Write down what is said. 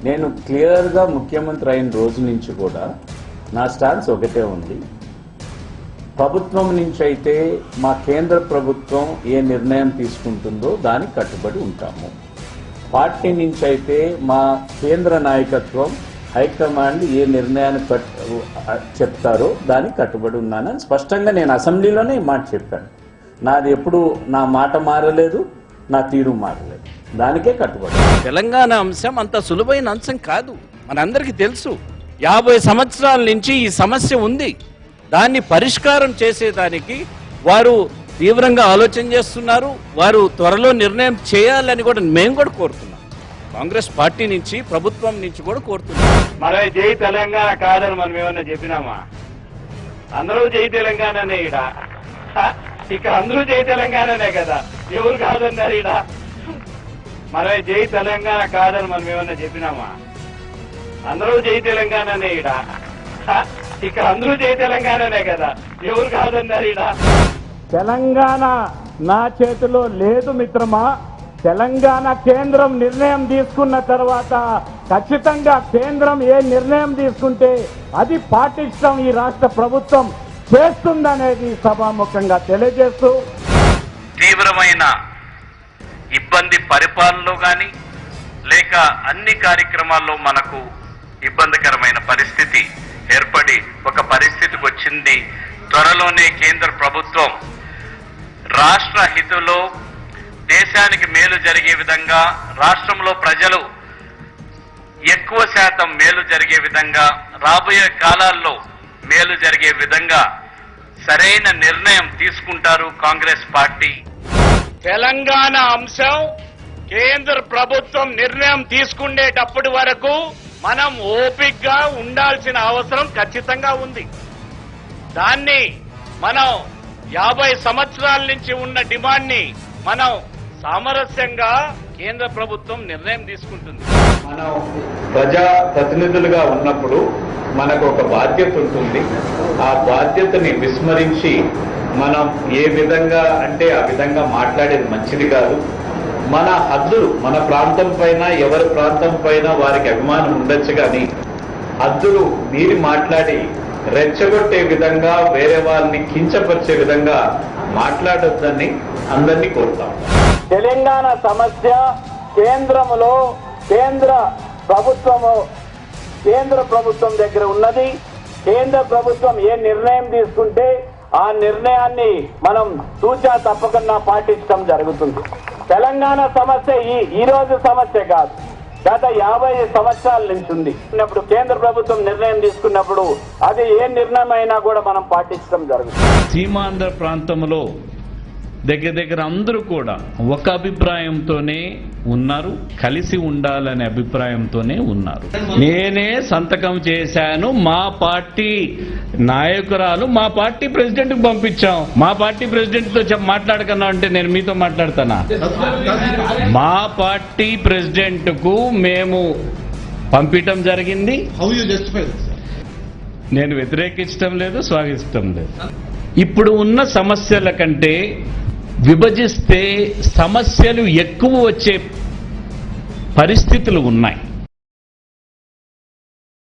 నేను క్లియర్గా ముఖ్యమంత్రి అయిన రోజు నుంచి కూడా నా స్టాన్స్ ఒకటే ఉంది. ప్రభుత్వం నుంచి అయితే మా కేంద్ర ప్రభుత్వం ఏ నిర్ణయం తీసుకుంటుందో దానికి కట్టుబడి ఉంటాము. పార్టీ నుంచి అయితే మా కేంద్ర నాయకత్వం హైకమాండ్ ఏ నిర్ణయాన్ని చెప్తారో దానికి కట్టుబడి ఉన్నానని స్పష్టంగా నేను అసెంబ్లీలోనే ఈ మాట చెప్పాను. నాది ఎప్పుడు నా మాట మారలేదు, నా తీరు మారలేదు, దానికే కట్టుబడి. తెలంగాణ అంశం అంత సులువైన అంశం కాదు, మనందరికీ తెలుసు. 50 సంవత్సరాల నుంచి ఈ సమస్య ఉంది. దాన్ని పరిష్కారం చేసేదానికి వారు తీవ్రంగా ఆలోచన చేస్తున్నారు. వారు త్వరలో నిర్ణయం చేయాలని కూడా మేము కూడా కోరుతున్నాం. కాంగ్రెస్ పార్టీ నుంచి, ప్రభుత్వం నుంచి కూడా కోరుతున్నాం. మరి జై తెలంగాణ కాదని మనం ఏమన్నా చెప్పినామా? అందరూ జై తెలంగాణనే. ఇక్కడ అందరూ జై తెలంగాణనే కదా, ఎవరు కాదన్నారు ఈడ? మరి జై తెలంగాణ కాదని మనం ఏమన్నా చెప్పినామా? అందరూ జై తెలంగాణనే. ఇక్కడ అందరూ జై తెలంగాణనే కదా, ఎవరు కాదన్నారు ఈడ? తెలంగాణ నా చేతిలో లేదు మిత్రమా. తెలంగాణ కేంద్రం నిర్ణయం తీసుకున్న తర్వాత ఖచ్చితంగా కేంద్రం ఏ నిర్ణయం తీసుకుంటే అది పాటిస్తాం ఈ రాష్ట్ర ప్రభుత్వం చేస్తుందనేది సభాముఖంగా తెలియజేస్తూ, తీవ్రమైన ఇబ్బంది పరిపాలనలో కానీ లేక అన్ని కార్యక్రమాల్లో మనకు ఇబ్బందికరమైన పరిస్థితి ఏర్పడి ఒక పరిస్థితికి వచ్చింది. త్వరలోనే కేంద్ర ప్రభుత్వం రాష్ట్ర హితులో దేశానికి మేలు జరిగే విధంగా, రాష్ట్రంలో ప్రజలు ఎక్కువ శాతం మేలు జరిగే విధంగా, రాబోయే కాలాల్లో మేలు జరిగే విధంగా సరైన నిర్ణయం తీసుకుంటారు కాంగ్రెస్ పార్టీ. తెలంగాణ అంశం కేంద్ర ప్రభుత్వం నిర్ణయం తీసుకునేటప్పటి వరకు మనం ఓపికగా ఉండాల్సిన అవసరం ఖచ్చితంగా ఉంది. దాన్ని మనం 50 సంవత్సరాల నుంచి ఉన్న డిమాండ్ని మనం సామరస్యంగా కేంద్ర ప్రభుత్వం నిర్ణయం తీసుకుంటుంది. మనం ప్రజా ప్రతినిధులుగా ఉన్నప్పుడు మనకు ఒక బాధ్యత ఉంటుంది. ఆ బాధ్యతని విస్మరించి మనం ఏ విధంగా అంటే ఆ విధంగా మాట్లాడేది మంచిది కాదు. మన హద్దులు, మన ప్రాంతం పైన, ఎవరి ప్రాంతం పైన వారికి అభిమానం ఉండొచ్చు, కానీ హద్దులు మీరి మాట్లాడి రెచ్చగొట్టే విధంగా, వేరే వాళ్ళని కించపరిచే విధంగా మాట్లాడొద్దని అందరినీ కోరుతాం. తెలంగాణ సమస్య కేంద్రంలో కేంద్ర ప్రభుత్వం దగ్గర ఉన్నది. కేంద్ర ప్రభుత్వం ఏ నిర్ణయం తీసుకుంటే ఆ నిర్ణయాన్ని మనం తూచా తప్పకుండా పాటించడం జరుగుతుంది. తెలంగాణ సమస్య ఈ రోజు సమస్య కాదు, గత 50 సంవత్సరాల నుంచి ఉంది. కేంద్ర ప్రభుత్వం నిర్ణయం తీసుకున్నప్పుడు అది ఏ నిర్ణయం అయినా కూడా మనం పాటించడం జరుగుతుంది. సీమాంధ్ర ప్రాంతంలో దగ్గర అందరూ కూడా ఒక అభిప్రాయంతోనే ఉన్నారు, కలిసి ఉండాలనే అభిప్రాయంతోనే ఉన్నారు. నేనే సంతకం చేశాను, మా పార్టీ నాయకురాలు మా పార్టీ ప్రెసిడెంట్కి పంపించాం. మా పార్టీ ప్రెసిడెంట్తో మాట్లాడకన్నా అంటే నేను మీతో మాట్లాడతానా? మా పార్టీ ప్రెసిడెంట్కు మేము పంపించడం జరిగింది. నేను వ్యతిరేకించడం లేదు, స్వాగతించడం లేదు. ఇప్పుడు ఉన్న సమస్యల కంటే విభజిస్తే సమస్యలు ఎక్కువ వచ్చే పరిస్థితులు ఉన్నాయి.